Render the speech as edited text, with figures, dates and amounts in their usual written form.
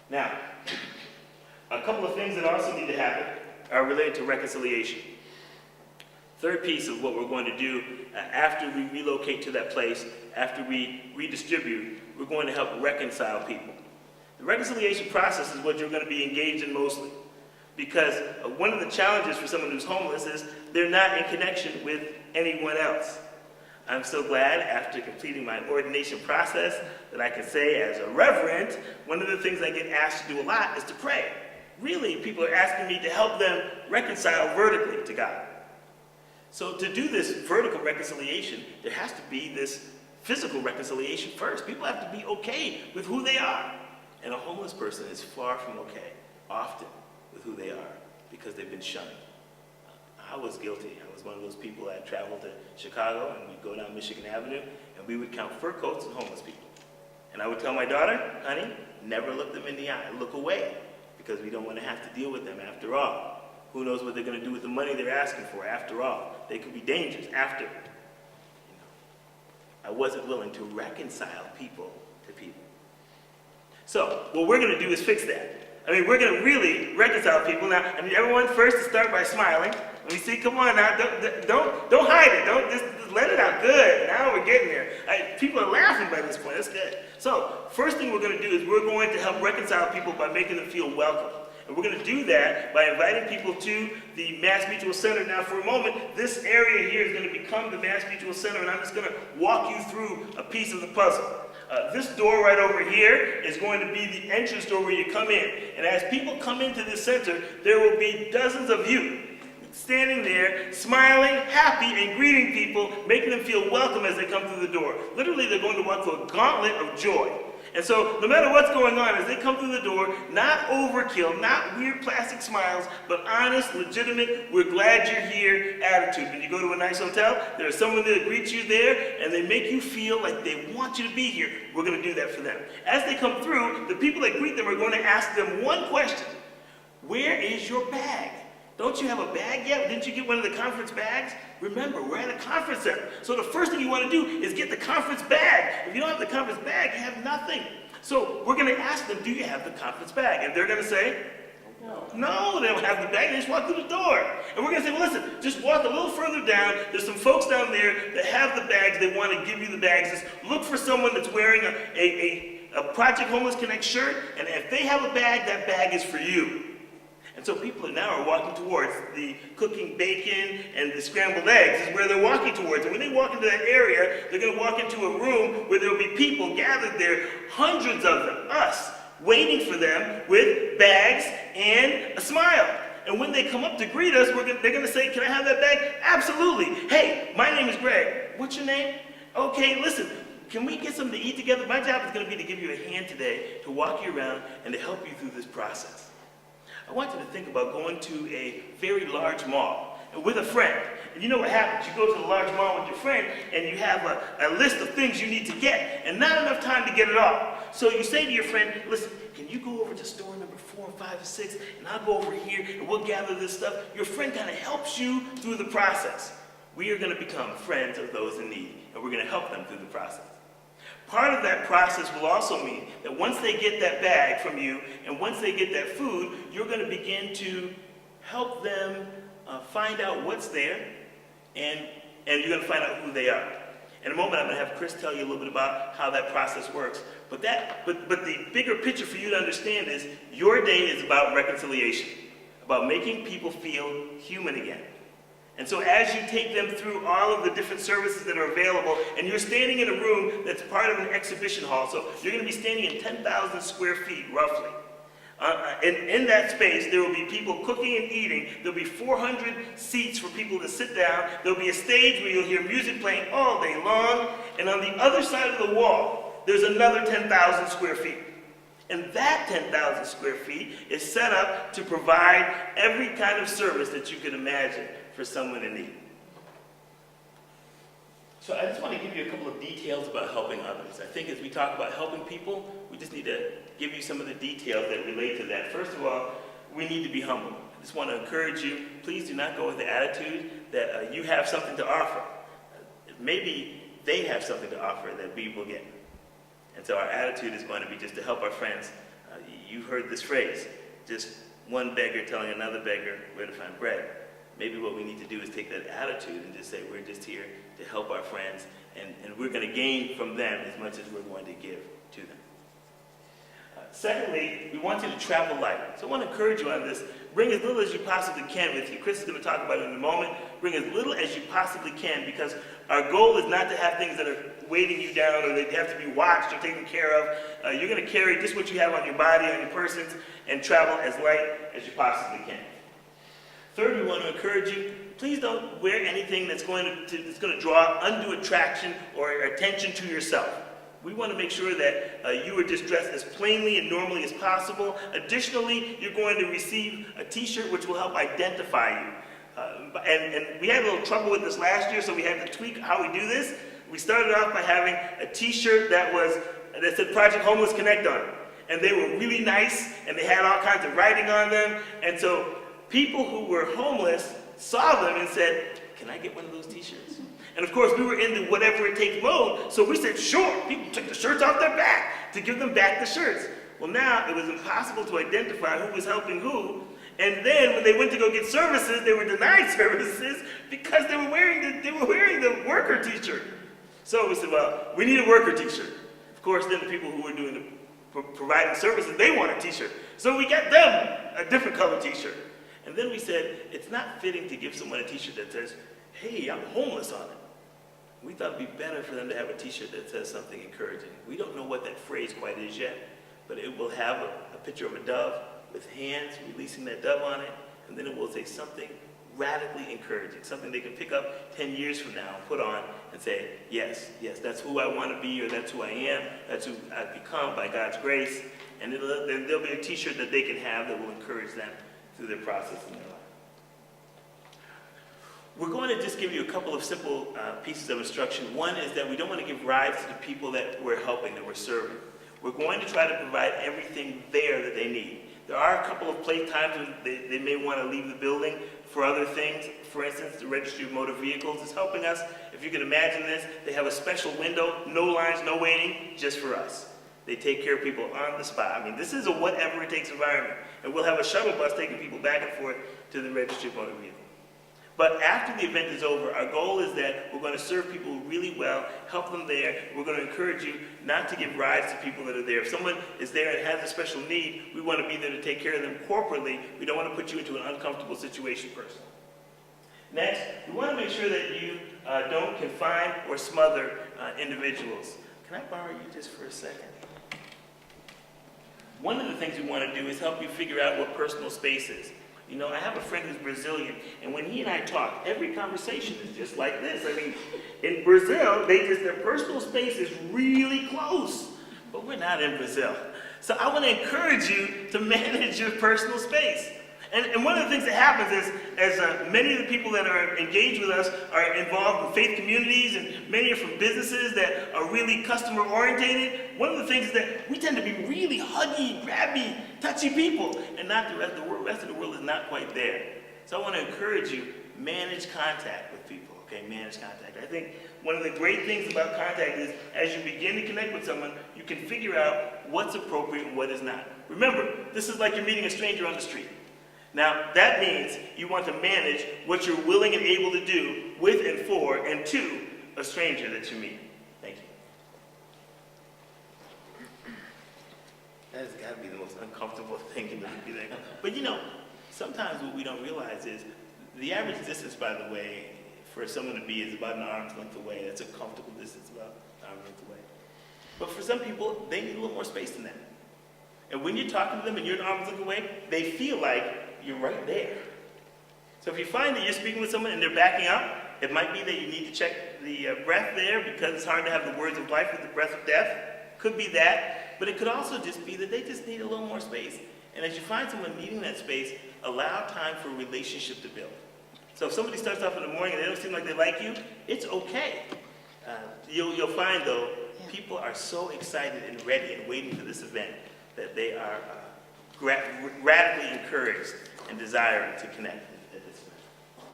Now, a couple of things that also need to happen are related to reconciliation. Third piece of what we're going to do after we relocate to that place, after we redistribute, we're going to help reconcile people. The reconciliation process is what you're going to be engaged in mostly, because one of the challenges for someone who's homeless is they're not in connection with anyone else. I'm so glad after completing my ordination process that I can say as a reverend, one of the things I get asked to do a lot is to pray. Really, people are asking me to help them reconcile vertically to God. So to do this vertical reconciliation, there has to be this physical reconciliation first. People have to be okay with who they are. And a homeless person is far from okay, often, with who they are, because they've been shunned. I was guilty. I was one of those people that traveled to Chicago, and we'd go down Michigan Avenue, and we would count fur coats and homeless people. And I would tell my daughter, honey, never look them in the eye, look away, because we don't want to have to deal with them after all. Who knows what they're going to do with the money they're asking for after all. They could be dangerous after. I wasn't willing to reconcile people to people. So what we're going to do is fix that. I mean, we're going to really reconcile people. Now, I need everyone first to start by smiling. Let me see, come on now, don't hide it. Don't just let it out. Good, now we're getting there. People are laughing by this point, that's good. So, first thing we're going to do is we're going to help reconcile people by making them feel welcome. And we're going to do that by inviting people to the Mass Mutual Center. Now, for a moment, this area here is going to become the Mass Mutual Center, and I'm just going to walk you through a piece of the puzzle. This door right over here is going to be the entrance door where you come in. And as people come into this center, there will be dozens of you standing there, smiling, happy, and greeting people, making them feel welcome as they come through the door. Literally, they're going to walk through a gauntlet of joy. And so, no matter what's going on, as they come through the door, not overkill, not weird plastic smiles, but honest, legitimate, we're glad you're here attitude. When you go to a nice hotel, there's someone that greets you there, and they make you feel like they want you to be here. We're going to do that for them. As they come through, the people that greet them are going to ask them one question. Where is your bag? Don't you have a bag yet? Didn't you get one of the conference bags? Remember, we're at a conference center. So the first thing you want to do is get the conference bag. If you don't have the conference bag, you have nothing. So we're going to ask them, do you have the conference bag? And they're going to say, no, they don't have the bag. They just walk through the door. And we're going to say, well, listen, just walk a little further down. There's some folks down there that have the bags. They want to give you the bags. Just look for someone that's wearing a Project Homeless Connect shirt. And if they have a bag, that bag is for you. And so people now are walking towards the cooking bacon and the scrambled eggs is where they're walking towards. And when they walk into that area, they're going to walk into a room where there'll be people gathered there, hundreds of them, us, waiting for them with bags and a smile. And when they come up to greet us, they're going to say, can I have that bag? Absolutely. Hey, my name is Greg. What's your name? Okay, listen, can we get something to eat together? My job is going to be to give you a hand today, to walk you around, and to help you through this process. I want you to think about going to a very large mall with a friend. And you know what happens? You go to the large mall with your friend and you have a list of things you need to get and not enough time to get it all. So you say to your friend, listen, can you go over to store number 4, 5, or 6 and I'll go over here and we'll gather this stuff. Your friend kind of helps you through the process. We are going to become friends of those in need and we're going to help them through the process. Part of that process will also mean that once they get that bag from you and once they get that food, you're going to begin to help them find out what's there and you're going to find out who they are. In a moment, I'm going to have Chris tell you a little bit about how that process works. But the bigger picture for you to understand is your day is about reconciliation, about making people feel human again. And so as you take them through all of the different services that are available, and you're standing in a room that's part of an exhibition hall, so you're going to be standing in 10,000 square feet, roughly. In that space, there will be people cooking and eating. There'll be 400 seats for people to sit down. There'll be a stage where you'll hear music playing all day long. And on the other side of the wall, there's another 10,000 square feet. And that 10,000 square feet is set up to provide every kind of service that you can imagine for someone in need. So I just want to give you a couple of details about helping others. I think as we talk about helping people, we just need to give you some of the details that relate to that. First of all, we need to be humble. I just want to encourage you, please do not go with the attitude that you have something to offer. Maybe they have something to offer that we will get. And so our attitude is going to be just to help our friends You've heard this phrase, just one beggar telling another beggar where to find bread. Maybe what we need to do is take that attitude and just say we're just here to help our friends, and we're going to gain from them as much as we're going to give to them. Secondly, we want you to travel light. So I want to encourage you on this. Bring as little as you possibly can with you. Chris is going to talk about it in a moment. Bring as little as you possibly can, because our goal is not to have things that are weighting you down or they have to be watched or taken care of. You're going to carry just what you have on your body, on your persons, and travel as light as you possibly can. Third, we want to encourage you, please don't wear anything that's going to draw undue attraction or attention to yourself. We want to make sure that you are just dressed as plainly and normally as possible. Additionally, you're going to receive a t-shirt which will help identify you. And we had a little trouble with this last year, so we had to tweak how we do this. We started off by having a t-shirt that said Project Homeless Connect on it. And they were really nice, and they had all kinds of writing on them. And so people who were homeless saw them and said, can I get one of those t-shirts? And of course, we were in the whatever it takes mode, so we said, sure. People took the shirts off their back to give them back the shirts. Well, now it was impossible to identify who was helping who. And then when they went to go get services, they were denied services because they were wearing the worker t-shirt. So we said, well, we need a worker t-shirt. Of course, then the people who were providing services, they want a t-shirt. So we got them a different color t-shirt. And then we said, it's not fitting to give someone a t-shirt that says, hey, I'm homeless on it. We thought it'd be better for them to have a t-shirt that says something encouraging. We don't know what that phrase quite is yet, but it will have a picture of a dove with hands releasing that dove on it, and then it will say something radically encouraging, something they can pick up 10 years from now and put on and say, yes, that's who I want to be, or that's who I am, that's who I've become by God's grace. And there'll be a t-shirt that they can have that will encourage them through their process in their life. We're going to just give you a couple of simple pieces of instruction. One is that we don't want to give rides to the people that we're helping, that we're serving. We're going to try to provide everything there that they need. There are a couple of times when they may want to leave the building for other things. For instance, the Registry of Motor Vehicles is helping us. If you can imagine this, they have a special window, no lines, no waiting, just for us. They take care of people on the spot. I mean, this is a whatever it takes environment. And we'll have a shuttle bus taking people back and forth to the Registry of Motor Vehicles. But after the event is over, our goal is that we're going to serve people really well, help them there. We're going to encourage you not to give rides to people that are there. If someone is there and has a special need, we want to be there to take care of them corporately. We don't want to put you into an uncomfortable situation personally. Next, we want to make sure that you don't confine or smother individuals. Can I borrow you just for a second? One of the things we want to do is help you figure out what personal space is. You know, I have a friend who's Brazilian, and when he and I talk, every conversation is just like this. I mean, in Brazil, their personal space is really close, but we're not in Brazil. So I want to encourage you to manage your personal space. And one of the things that happens is, as many of the people that are engaged with us are involved in faith communities, and many are from businesses that are really customer orientated, one of the things is that we tend to be really huggy, grabby, touchy people, and not the rest of the world. The rest of the world is not quite there. So I want to encourage you, manage contact with people, okay? Manage contact. I think one of the great things about contact is, as you begin to connect with someone, you can figure out what's appropriate and what is not. Remember, this is like you're meeting a stranger on the street. Now, that means you want to manage what you're willing and able to do with and for and to a stranger that you meet. Thank you. That has got to be the most uncomfortable thing to be there. But you know, sometimes what we don't realize is the average distance, by the way, for someone to be is about an arm's length away. That's a comfortable distance, about an arm's length away. But for some people, they need a little more space than that. And when you're talking to them and you're an arm's length away, they feel like you're right there. So if you find that you're speaking with someone and they're backing up, it might be that you need to check the breath there, because it's hard to have the words of life with the breath of death. Could be that, but it could also just be that they just need a little more space. And as you find someone needing that space, allow time for a relationship to build. So if somebody starts off in the morning and they don't seem like they like you, it's okay. You'll find, though, people are so excited and ready and waiting for this event that they are radically encouraged and desiring to connect.